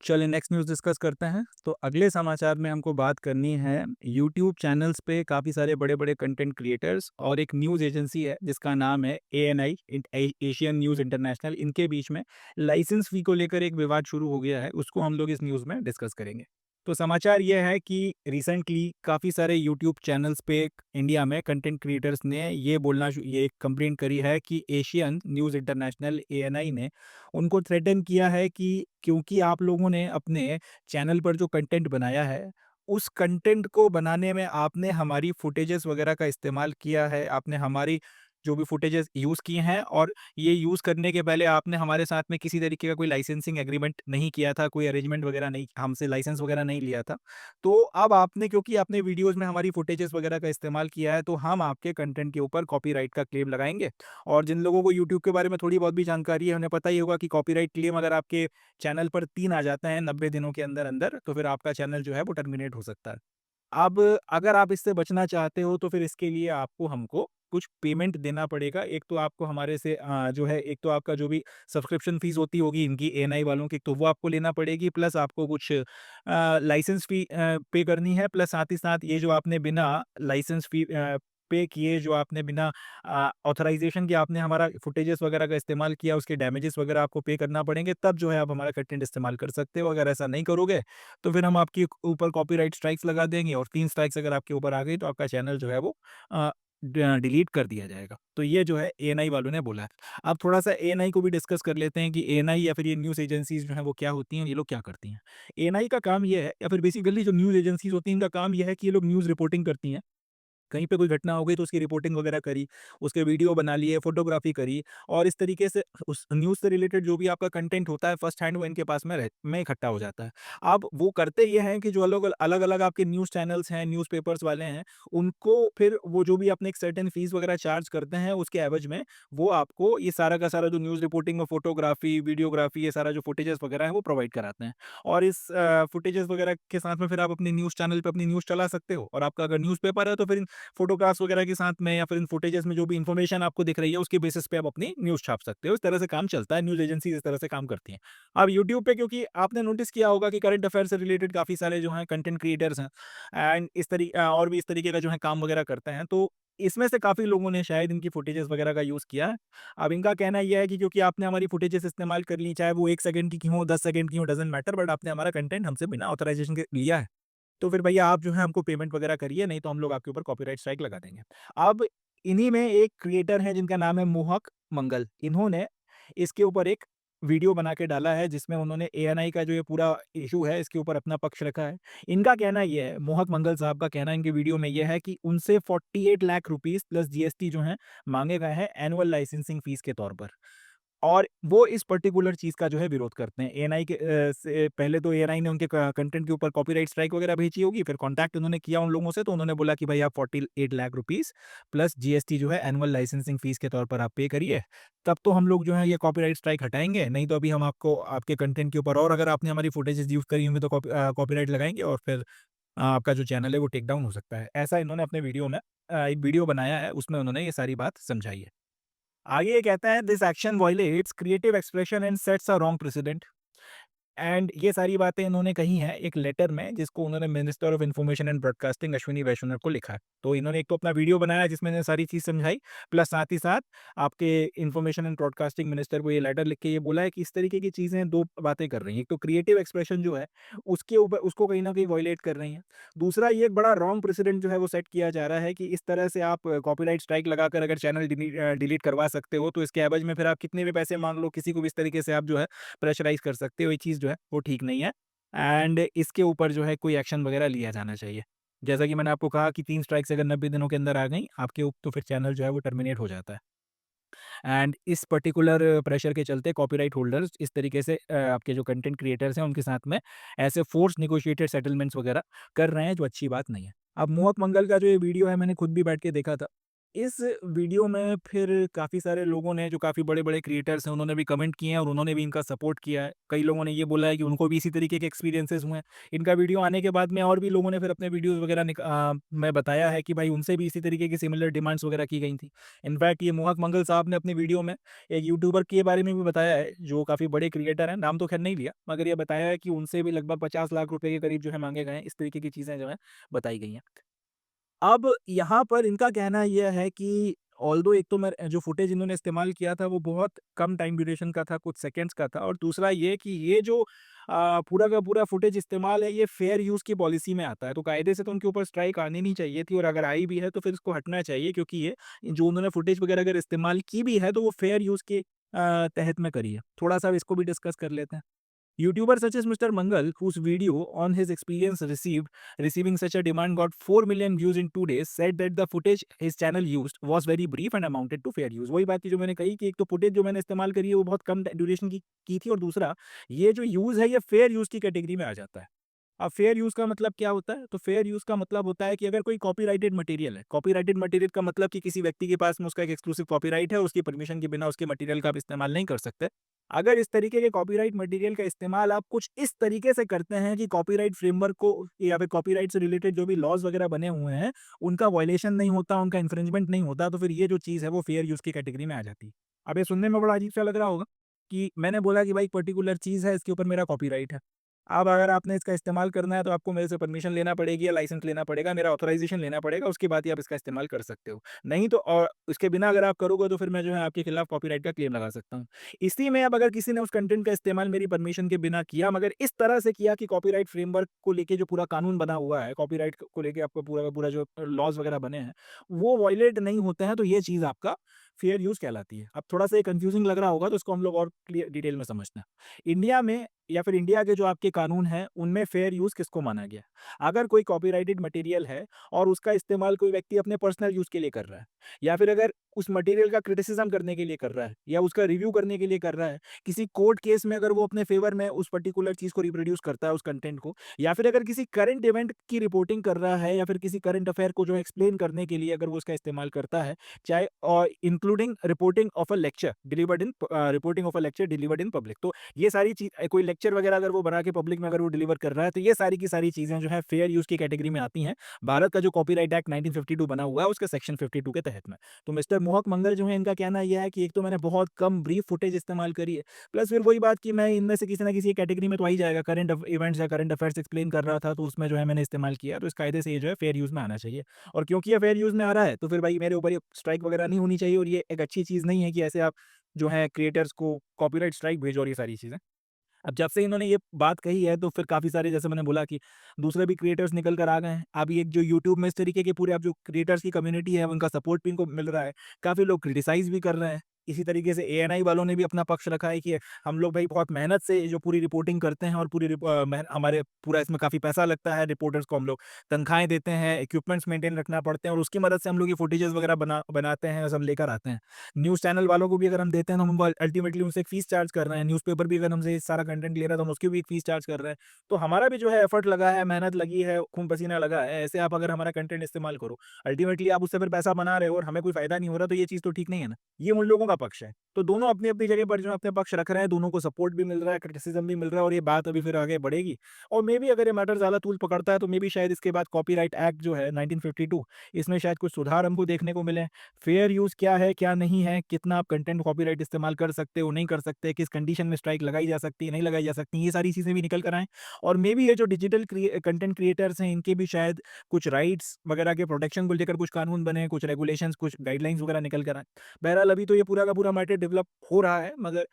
चलिए next news discuss करते हैं। तो अगले समाचार में हमको बात करनी है यूट्यूब चैनल्स पे काफ़ी सारे बड़े-बड़े कंटेंट क्रिएटर्स और एक न्यूज़ एजेंसी है जिसका नाम है एएनआई एशियन न्यूज़ इंटरनेशनल। इनके बीच में लाइसेंस फ़ी को लेकर एक विवाद शुरू हो गया है, उसको हम लोग इस न्यूज़ में डिस्कस करेंगे। तो समाचार ये है कि रिसेंटली काफ़ी सारे यूट्यूब चैनल्स पे इंडिया में कंटेंट क्रिएटर्स ने ये कंप्लेंट करी है कि एशियन न्यूज़ इंटरनेशनल एएनआई ने उनको थ्रेटन किया है कि क्योंकि आप लोगों ने अपने चैनल पर जो कंटेंट बनाया है, उस कंटेंट को बनाने में आपने हमारी फुटेजेस वगैरह का इस्तेमाल किया है, आपने हमारी जो भी फुटेजेस यूज़ किए हैं और ये यूज़ करने के पहले आपने हमारे साथ में किसी तरीके का कोई लाइसेंसिंग एग्रीमेंट नहीं किया था, कोई अरेंजमेंट वगैरह नहीं हमसे लाइसेंस वगैरह नहीं लिया था। तो अब आपने क्योंकि आपने वीडियोज़ में हमारी फुटेजेस वगैरह का इस्तेमाल किया है, तो हम आपके कंटेंट के ऊपर कॉपीराइट का क्लेम लगाएँगे। और जिन लोगों को यूट्यूब के बारे में थोड़ी बहुत भी जानकारी है, उन्हें पता ही होगा कि कॉपीराइट क्लेम अगर आपके चैनल पर 3 आ जाते हैं 90 दिनों के अंदर-अंदर, तो फिर आपका चैनल जो है वो टर्मिनेट हो सकता है। अब अगर आप इससे बचना चाहते हो तो फिर इसके लिए आपको हमको कुछ पेमेंट देना पड़ेगा। एक तो आपको हमारे से जो है एक तो आपका जो भी सब्सक्रिप्शन फ़ीस होती होगी इनकी एएनआई वालों की, तो वो आपको लेना पड़ेगी प्लस आपको कुछ लाइसेंस फ़ी पे करनी है प्लस साथ ही साथ ये जो आपने बिना लाइसेंस फ़ी पे किए जो आपने बिना ऑथराइज़ेशन के आपने हमारा फुटेजेस वगैरह का इस्तेमाल किया, उसके डैमेजेस वगैरह आपको पे करना पड़ेंगे, तब जो है आप हमारा कंटेंट इस्तेमाल कर सकते हो। अगर ऐसा नहीं करोगे, तो फिर हम आपके ऊपर कॉपीराइट स्ट्राइक्स लगा देंगे और 3 स्ट्राइक्स अगर आपके ऊपर आ गई, तो आपका चैनल जो है वो अ, डिलीट कर दिया जाएगा। तो ये जो है एएनआई वालों ने बोला है। अब थोड़ा-सा एएनआई को भी डिस्कस कर लेते हैं कि एएनआई या फिर ये न्यूज़ एजेंसीज़ जो हैं वो क्या होती हैं, ये लोग क्या करती हैं। एएनआई का काम ये है या फिर बेसिकली जो न्यूज़ एजेंसीज़ होती हैं, इनका काम ये है कि ये लोग न्यूज़ रिपोर्टिंग करती हैं। कहीं पे कोई घटना हो गई तो उसकी रिपोर्टिंग वगैरह करी, उसके वीडियो बना लिए, फ़ोटोग्राफ़ी करी और इस तरीके से उस न्यूज़ से रिलेटेड जो भी आपका कंटेंट होता है फर्स्ट हैंड वो इनके पास में इकट्ठा हो जाता है। अब वो करते ये हैं कि जो अलग-अलग आपके न्यूज़ चैनल्स हैं, न्यूज़पेपर्स वाले हैं, उनको फिर वो जो भी अपने एक सर्टेन फ़ीस वगैरह चार्ज करते हैं उसके एवज़ में वो आपको ये सारा का सारा जो न्यूज़ रिपोर्टिंग में फ़ोटोग्राफ़ी, वीडियोग्राफ़ी ये सारा जो फुटेजेस वगैरह है वो प्रोवाइड कराते हैं। और इस फुटेजेस वगैरह के साथ में फिर आप अपने न्यूज़ चैनल पे अपनी न्यूज़ चला सकते हो और आपका अगर न्यूज़पेपर है तो फिर फ़ोटोग्राफ्स वगैरह के साथ में या फिर इन फुटेजेस में जो भी इन्फॉर्मेशन आपको दिख रही है, उसके बेसिस पे आप अपनी न्यूज़ छाप सकते हो। इस तरह से काम चलता है, न्यूज़ एजेंसीज़ इस तरह से काम करती हैं। अब यूट्यूब पे क्योंकि आपने नोटिस किया होगा कि करंट अफेयर से रिलेटेड काफ़ी सारे जो हैं कंटेंट क्रिएटर्स हैं एंड और भी इस तरीके का जो है काम वगैरह करते हैं। तो इसमें से काफ़ी लोगों ने शायद इनकी फुटेजेस वगैरह का यूज़ किया है। अब इनका कहना ये है कि क्योंकि आपने हमारी फुटेजेस इस्तेमाल कर ली, चाहे वो 1 सेकंड की हो, 10 सेकंड की हो, डज़न्ट मैटर बट आपने हमारा कंटेंट हमसे बिना ऑथराइज़ेशन के लिया है। तो फिर भैया आप जो है हमको पेमेंट वगैरह करिए, नहीं तो हम लोग आपके ऊपर कॉपीराइट स्ट्राइक लगा देंगे। अब इन्हीं में एक क्रिएटर है जिनका नाम है मोहक मंगल। इन्होंने इसके ऊपर एक वीडियो बना के डाला है जिसमें उन्होंने एएनआई का जो ये पूरा इश्यू है इसके ऊपर अपना पक्ष रखा है। इनका कहना ये है, मोहक मंगल साहब का कहना इनकी वीडियो में ये है कि उनसे 48 लाख रुपीज़ प्लस जीएसटी जो है माँगे गए हैं एनुअल लाइसेंसिंग फीस के तौर पर। और वो इस पर्टिकुलर चीज़ का जो है विरोध करते हैं। एएनआई के से पहले तो एएनआई ने उनके क कंटेंट के ऊपर कॉपीराइट स्ट्राइक वगैरह भेजी होगी, फिर कॉन्टैक्ट उन्होंने किया उन लोगों से तो उन्होंने बोला कि भाई आप 48 लाख रुपीज़ प्लस जीएसटी जो है एनुअल लाइसेंसिंग फीस के तौर पर आप पे करिए। तब तो हम लोग जो है ये कॉपीराइट स्ट्राइक हटाएँगे, नहीं तो अभी हम आपको आपके कंटेंट के ऊपर और अगर आपने हमारी फुटेजेज़ यूज़ करी होंगी तो कॉपीराइट लगाएँगे और फिर आपका जो चैनल है वो टेक डाउन हो सकता है। ऐसा इन्होंने अपने वीडियो में एक वीडियो बनाया है उसमें उन्होंने ये सारी बात समझाई है। आगे ये कहता है this action violets creative expression and sets a wrong president and ये सारी बातें इन्होंने कही हैं एक लेटर में जिसको उन्होंने minister of information and broadcasting Ashwini Vaishnaw को लिखा है। तो इन्होंने एक तो अपना वीडियो बनाया जिसमें इन्होंने सारी चीज़ समझाई प्लस साथ ही साथ आपके इन्फॉर्मेशन एंड ब्रॉडकास्टिंग मिनिस्टर को ये लेटर लिख के ये बोला है कि इस तरीके की चीज़ें 2 बातें कर रही हैं। एक तो क्रिएटिव एक्सप्रेशन जो है उसके ऊपर उसको कहीं न कहीं वायलेट कर रही हैं। दूसरा ये एक बड़ा रॉन्ग प्रेसिडेंट जो है वो सेट किया जा रहा है कि इस तरह से आप कॉपीराइट स्ट्राइक लगाकर अगर चैनल डिलीट करवा सकते हो तो इसके एवज में फिर आप कितने भी पैसे माँग लो, किसी को भी इस तरीके से आप जो है प्रेशराइज़ कर सकते हो। ये चीज़ जो है वो ठीक नहीं है एंड इसके ऊपर जो है कोई एक्शन वगैरह लिया जाना चाहिए। जैसा कि मैंने आपको कहा कि 3 स्ट्राइक्स अगर 90 दिनों के अंदर आ गई आपके तो फिर चैनल जो है वो टर्मिनेट हो जाता है। एंड इस पर्टिकुलर प्रेशर के चलते कॉपीराइट होल्डर्स इस तरीके से आपके जो कंटेंट क्रिएटर्स हैं उनके साथ में ऐसे फोर्स नेगोशिएटेड सेटलमेंट्स वगैरह कर रहे हैं जो अच्छी बात नहीं है। अब मोहक मंगल का जो ये वीडियो है मैंने खुद भी बैठ के देखा था। इस वीडियो में फिर काफ़ी सारे लोगों ने, जो काफ़ी बड़े-बड़े क्रिएटर्स हैं, उन्होंने भी कमेंट किए हैं और उन्होंने भी इनका सपोर्ट किया है। कई लोगों ने ये बोला है कि उनको भी इसी तरीके के एक्सपीरियंसेस हुए हैं। इनका वीडियो आने के बाद में और भी लोगों ने फिर अपने वीडियोज़ वगैरह में बताया है कि भाई उनसे भी इसी तरीके की सिमिलर डिमांड्स वगैरह की गई थी। इनफैक्ट ये मोहक मंगल साहब ने अपने वीडियो में एक यूट्यूबर के बारे में भी बताया है, जो काफ़ी बड़े क्रिएटर हैं, नाम तो खैर नहीं लिया, मगर ये बताया है कि उनसे भी लगभग 50 लाख रुपए के करीब जो है माँगे गए हैं। इस तरीके की चीज़ें जो हैं बताई गई हैं। अब यहाँ पर इनका कहना ये है कि ऑल्दो एक तो मैं जो फुटेज इन्होंने इस्तेमाल किया था वो बहुत कम टाइम ड्यूरेशन का था, कुछ सेकंड्स का था, और दूसरा ये कि ये जो पूरा का पूरा फुटेज इस्तेमाल है ये फेयर यूज़ की पॉलिसी में आता है। तो कायदे से तो उनके ऊपर स्ट्राइक आनी नहीं चाहिए थी, और अगर आई भी है तो फिर इसको हटना चाहिए, क्योंकि ये जो उन्होंने फुटेज वगैरह अगर इस्तेमाल की भी है तो वो फेयर यूज़ के तहत में करी है। थोड़ा-सा इसको भी डिस्कस कर लेते हैं। YouTuber such as Mr. Mangal, whose video on his experience receiving such a demand got 4 million views in 2 days, said that the footage his channel used was very brief and amounted to fair use. वही बात थी जो मैंने कही कि एक तो footage जो मैंने इस्तेमाल करी है वो बहुत कम ड्यूरेशन की थी, और दूसरा ये जो यूज़ है ये फेयर यूज़ की कैटेगरी में आ जाता है। अब फेयर यूज़ का मतलब क्या होता है? तो फेयर यूज़ का मतलब होता है कि अगर कोई कॉपीराइटेड मटेरियल है, कॉपीराइटेड मटेरियल का मतलब कि किसी व्यक्ति के पास में उसका एक एक्सक्लूसिव कॉपीराइट है और उसकी परमिशन के बिना उसके मटेरियल का आप इस्तेमाल नहीं कर सकते। अगर इस तरीके के कॉपीराइट मटेरियल का इस्तेमाल आप कुछ इस तरीके से करते हैं कि कॉपीराइट फ्रेमवर्क को या फिर कॉपीराइट से रिलेटेड जो भी लॉज़ वगैरह बने हुए हैं, उनका वायलेशन नहीं होता, उनका इन्फ्रिंजमेंट नहीं होता, तो फिर ये जो चीज़ है वो फेयर यूज़ की कैटेगरी में आ जाती है। अब ये सुनने में बड़ा अजीब-सा लग रहा होगा कि मैंने बोला कि भाई एक पर्टिकुलर चीज़ है, इसके ऊपर मेरा कॉपीराइट है। अब अगर आपने इसका इस्तेमाल करना है तो आपको मेरे से परमिशन लेना पड़ेगी या लाइसेंस लेना पड़ेगा, मेरा ऑथराइज़ेशन लेना पड़ेगा, उसके बाद ही आप इसका इस्तेमाल कर सकते हो। नहीं तो और उसके बिना अगर आप करोगे तो फिर मैं जो है आपके खिलाफ कॉपीराइट का क्लेम लगा सकता हूँ। इसी में अब अगर किसी ने उस कंटेंट का इस्तेमाल मेरी परमिशन के बिना किया, मगर इस तरह से किया कि कॉपीराइट फ्रेमवर्क को लेके जो पूरा कानून बना हुआ है, कॉपीराइट को लेके आपका पूरा का पूरा जो लॉज़ वगैरह बने हैं, वो वायलेट नहीं होते हैं, तो ये चीज़ आपका फेयर यूज़ कहलाती है। अब थोड़ा-सा ये कन्फ्यूज़िंग लग रहा होगा तो इसको हम लोग और क्लियर डिटेल में समझते हैं। इंडिया में या फिर इंडिया के जो आपके कानून हैं, उनमें फेयर यूज़ किसको माना गया है? अगर कोई कॉपीराइटेड मटेरियल है और उसका इस्तेमाल कोई व्यक्ति अपने पर्सनल यूज़ के लिए कर रहा है, या फिर अगर उस मटेरियल का क्रिटिसिज़्म करने के लिए कर रहा है या उसका रिव्यू करने के लिए कर रहा है, किसी कोर्ट केस में अगर वो अपने फ़ेवर में उस पर्टिकुलर चीज़ को रिप्रोड्यूस करता है, उस कंटेंट को, या फिर अगर किसी करंट इवेंट की रिपोर्टिंग कर रहा है या फिर किसी करंट अफेयर को जो एक्सप्लेन करने के लिए अगर वो उसका इस्तेमाल करता है, चाहे including reporting of a lecture delivered in public. तो ये सारी चीज़ कोई लेक्चर वगैरह अगर वो बना के पब्लिक में अगर वो डिलीवर कर रहा है, तो ये सारी की सारी चीज़ें जो है फेयर यूज़ की कैटेगरी में आती हैं। भारत का जो कॉपीराइट एक्ट 1952 बना हुआ है, उसके सेक्शन 52 के तहत में। तो मिस्टर मोहक मंगल जो है, इनका कहना ये है कि एक तो मैंने बहुत कम ब्रीफ फुटेज इस्तेमाल करी है, प्लस फिर वही बात कि मैं इनमें से किसी न किसी कैटेगरी में तो आ ही जाएगा। करंट इवेंट्स या करंट अफेयर्स एक्सप्लेन कर रहा था, तो उसमें जो है मैंने इस्तेमाल किया, तो इस कायदे से ये जो है फेयर यूज़ में आना चाहिए। और क्योंकि ये फेयर यूज़ में आ रहा है, तो फिर भाई मेरे ऊपर ये स्ट्राइक वगैरह नहीं होनी चाहिए, और ये एक अच्छी चीज़ नहीं है कि ऐसे आप जो है क्रिएटर्स को कॉपीराइट स्ट्राइक भेजो और ये सारी चीज़ें। अब जब से इन्होंने ये बात कही है तो फिर काफ़ी सारे, जैसे मैंने बोला कि दूसरे भी क्रिएटर्स निकल कर आ गए हैं। अब ये जो यूट्यूब में इस तरीके के पूरे अब जो क्रिएटर्स की कम्युनिटी है उनका सपोर्ट भी इनको मिल रहा है। काफ़ी लोग क्रिटिसाइज़ भी कर रहे हैं। इसी तरीके से एएनआई वालों ने भी अपना पक्ष रखा है कि हम लोग भाई बहुत मेहनत से ये जो पूरी रिपोर्टिंग करते हैं, और हमारे पूरा इसमें काफ़ी पैसा लगता है, रिपोर्टर्स को हम लोग तनख्वाहें देते हैं, इक्विपमेंट्स मेंटेन रखना पड़ते हैं, और उसकी मदद से हम लोग ये फुटेजेस वगैरह बनाते हैं और सब लेकर आते हैं। न्यूज़ चैनल वालों को भी अगर हम देते हैं तो हम अल्टीमेटली उनसे एक फ़ीस चार्ज कर रहे हैं। न्यूज़पेपर भी अगर हमसे ये सारा कंटेंट ले रहा है तो हम उसकी भी एक फ़ीस चार्ज कर रहे हैं। तो हमारा भी जो है एफर्ट लगा है, मेहनत लगी है, खून पसीना लगा है। ऐसे आप अगर हमारा कंटेंट इस्तेमाल करो, अल्टीमेटली आप उससे फिर पैसा बना रहे हो और हमें कोई फ़ायदा नहीं हो रहा, तो ये चीज़ तो ठीक नहीं है ना। ये उन लोगों का पक्ष है। तो दोनों अपनी-अपनी जगह पर जो है अपने पक्ष रख रहे हैं, दोनों को सपोर्ट भी मिल रहा है, क्रिटिसिज़्म भी मिल रहा है, और ये बात अभी फिर आगे बढ़ेगी। और मेबी अगर ये मैटर ज़्यादा तूल पकड़ता है तो मेबी शायद इसके बाद कॉपीराइट एक्ट जो है 1952, इसमें शायद कुछ सुधार हमको देखने को मिले। फेयर यूज़ क्या है, क्या नहीं है, कितना आप कंटेंट कॉपीराइट इस्तेमाल कर सकते हो, नहीं कर सकते, किस कंडीशन में स्ट्राइक लगाई जा सकती है, नहीं लगाई जा सकती, ये सारी चीज़ें भी निकल कर आएँ। और मेबी ये जो डिजिटल कंटेंट क्रिएटर्स हैं, इनके भी शायद कुछ राइट्स वगैरह के प्रोटेक्शन को लेकर कुछ कानून बने, कुछ रेगुलेशंस, कुछ गाइडलाइंस वगैरह निकल कर आएँ। बहरहाल अभी तो ये पूरा का पूरा मैटर डेवलप हो रहा है, मगर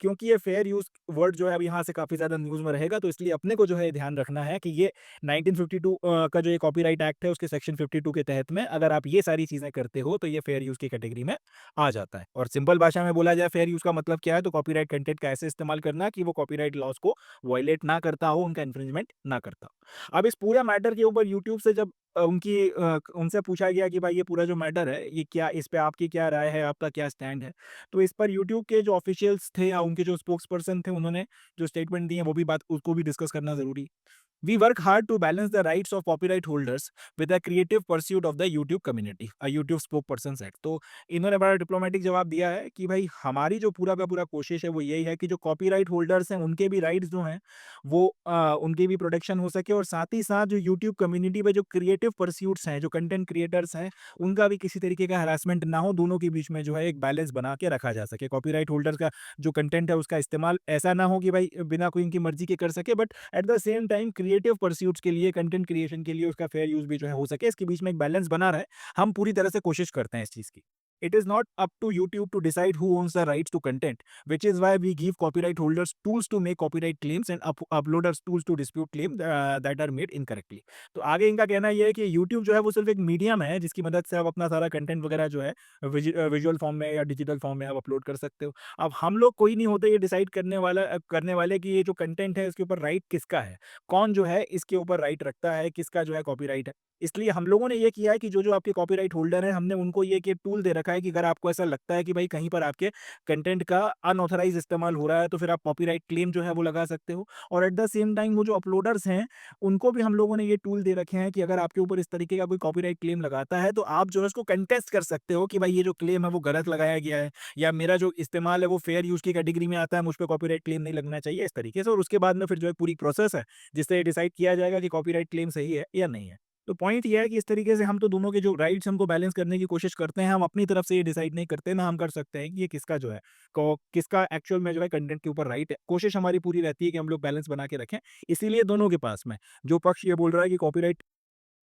क्योंकि ये फेयर यूज़ वर्ड जो है अब यहाँ से काफ़ी ज़्यादा न्यूज़ में रहेगा, तो इसलिए अपने को जो है ध्यान रखना है कि ये 1952 का जो ये कॉपीराइट एक्ट है उसके सेक्शन 52 के तहत में अगर आप ये सारी चीज़ें करते हो तो ये फेयर यूज़ की कैटेगरी में आ जाता है। और सिंपल भाषा में बोला जाए फेयर यूज़ का मतलब क्या है, तो कॉपीराइट कंटेंट का ऐसे इस्तेमाल करना कि वो कॉपीराइट लॉज़ को वायलेट ना करता हो, उनका इन्फ्रिंजमेंट ना करता हो। अब इस पूरे मैटर के ऊपर यूट्यूब से जब उनसे पूछा गया कि भाई ये पूरा जो मैटर है, ये क्या, इस पे आपकी क्या राय है, आपका क्या स्टैंड है? तो इस पर यूट्यूब के जो ऑफिशियल्स थे या उनके जो स्पोक्स पर्सन थे, उन्होंने जो स्टेटमेंट दी है वो भी बात उसको भी डिस्कस करना ज़रूरी है। We work hard to balance the rights of copyright holders with the creative pursuit of the YouTube community, a YouTube spokesperson said। तो इन्होंने बड़ा डिप्लोमेटिक जवाब दिया है कि भाई हमारी जो पूरा का पूरा कोशिश है वो यही है कि जो कॉपीराइट होल्डर्स हैं उनके भी राइट्स जो हैं वो उनकी भी प्रोटेक्शन हो सके, और साथ ही साथ जो YouTube कम्युनिटी में जो क्रिएटिव परस्यूट्स हैं, जो कंटेंट क्रिएटर्स हैं, उनका भी किसी तरीके का हरासमेंट ना हो, दोनों के बीच में जो है एक बैलेंस बना के रखा जा सके। कॉपीराइट होल्डर का जो कंटेंट है उसका इस्तेमाल ऐसा ना हो कि भाई बिना कोई इनकी मर्जी के कर सके, but at the same time creative pursuits के लिए, कंटेंट क्रिएशन के लिए उसका फेयर यूज भी जो है हो सके, इसके बीच में एक बैलेंस बना रहे। हम पूरी तरह से कोशिश करते हैं इस चीज़ की। It is not up to YouTube to decide who owns the rights to content, which is why we give copyright holders tools to make copyright claims and uploaders tools to dispute claims that are made incorrectly। तो आगे इनका कहना ये है कि YouTube जो है वो सिर्फ एक मीडियम है जिसकी मदद से आप अपना सारा कंटेंट वगैरह जो है विजुअल फॉर्म में या डिजिटल फॉर्म में आप अपलोड कर सकते हो। अब हम लोग कोई नहीं होते ये डिसाइड करने वाले कि ये जो कंटेंट है इसके ऊपर राइट किसका है, कौन जो है इसके ऊपर राइट रखता है, किसका जो है कॉपीराइट है। इसलिए हम लोगों ने ये किया है कि जो आपके कॉपीराइट होल्डर हैं, हमने उनको ये कि टूल दे रखा है कि अगर आपको ऐसा लगता है कि भाई कहीं पर आपके कंटेंट का अनऑथराइज़ इस्तेमाल हो रहा है, तो फिर आप कॉपीराइट क्लेम जो है वो लगा सकते हो। और एट द सेम टाइम वो जो अपलोडर्स हैं, उनको भी हम लोगों ने ये टूल दे रखे हैं कि अगर आपके ऊपर इस तरीके का कोई कॉपीराइट क्लेम लगाता है, तो आप जो है उसको कंटेस्ट कर सकते हो कि भाई ये जो क्लेम है वो गलत लगाया गया है, या मेरा जो इस्तेमाल है वो फेयर यूज़ की कैटेगरी में आता है, मुझ पे कॉपीराइट क्लेम नहीं लगना चाहिए, इस तरीके से। और उसके बाद में फिर जो है पूरी प्रोसेस है, जिससे ये डिसाइड किया जाएगा कि कॉपीराइट क्लेम सही है या नहीं है। तो पॉइंट ये है कि इस तरीके से हम तो दोनों के जो राइट्स हमको बैलेंस करने की कोशिश करते हैं, हम अपनी तरफ से ये डिसाइड नहीं करते, ना हम कर सकते हैं कि ये किसका जो है किसका एक्चुअल में जो है कंटेंट के ऊपर राइट है। कोशिश हमारी पूरी रहती है कि हम लोग बैलेंस बना के रखें। इसीलिए दोनों के पास में जो पक्ष ये बोल रहा है कि कॉपीराइट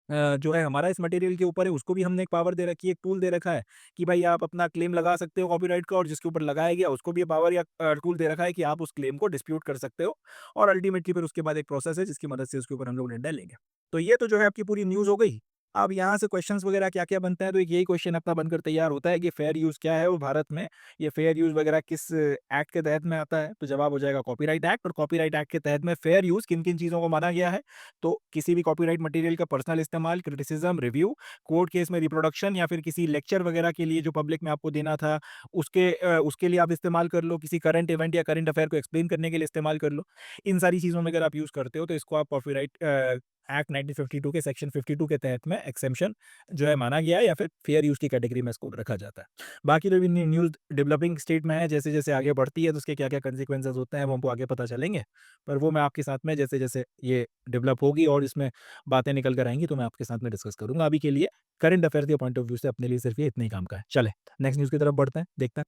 जो है हमारा इस मटेरियल के ऊपर है, उसको भी हमने एक पावर दे रखी है, एक टूल दे रखा है कि भाई आप अपना क्लेम लगा सकते हो कॉपीराइट का, और जिसके ऊपर लगाया गया उसको भी पावर या टूल दे रखा है कि आप उस क्लेम को डिस्प्यूट कर सकते हो। और अल्टीमेटली फिर उसके बाद एक प्रोसेस है जिसकी मदद से उसके ऊपर हम लोग निर्णय लेंगे। तो ये तो जो है आपकी पूरी न्यूज़ हो गई। अब यहाँ से क्वेश्चंस वगैरह क्या-क्या बनते हैं, तो एक यही क्वेश्चन अपना बनकर तैयार होता है कि फेयर यूज़ क्या है, वो भारत में ये फेयर यूज़ वगैरह किस एक्ट के तहत में आता है? तो जवाब हो जाएगा कॉपीराइट एक्ट। और कॉपीराइट एक्ट के तहत में फेयर यूज़ किन-किन चीज़ों को माना गया है? तो किसी भी कॉपीराइट मटेरियल का पर्सनल इस्तेमाल, क्रिटिसिज्म, रिव्यू, कोर्ट केस में रिप्रोडक्शन, या फिर किसी लेक्चर वगैरह के लिए जो पब्लिक में आपको देना था, उसके लिए आप इस्तेमाल कर लो, किसी करंट इवेंट या करंट अफेयर को एक्सप्लेन करने के लिए इस्तेमाल कर लो। इन सारी चीज़ों में अगर आप यूज़ करते हो तो इसको आप कॉपीराइट एक्ट 1952 के सेक्शन 52 के तहत में एक्सेम्पशन जो है माना गया है, या फिर फेयर यूज़ की कैटेगरी में इसको रखा जाता है। बाकी तो न्यूज़ डेवलपिंग स्टेट में है, जैसे-जैसे आगे बढ़ती है तो उसके क्या-क्या कॉन्सिक्वेंसेस होते हैं वो हमको आगे पता चलेंगे। पर वो मैं आपके साथ में जैसे-जैसे ये डेवलप होगी और इसमें बातें निकल कर आएँगी तो मैं आपके साथ में डिस्कस करूँगा। अभी के लिए करंट अफेयर के पॉइंट ऑफ व्यू से अपने लिए सिर्फ़ ये इतना ही काम का है। चलें, नेक्स्ट न्यूज़ की तरफ बढ़ते हैं, देखते हैं।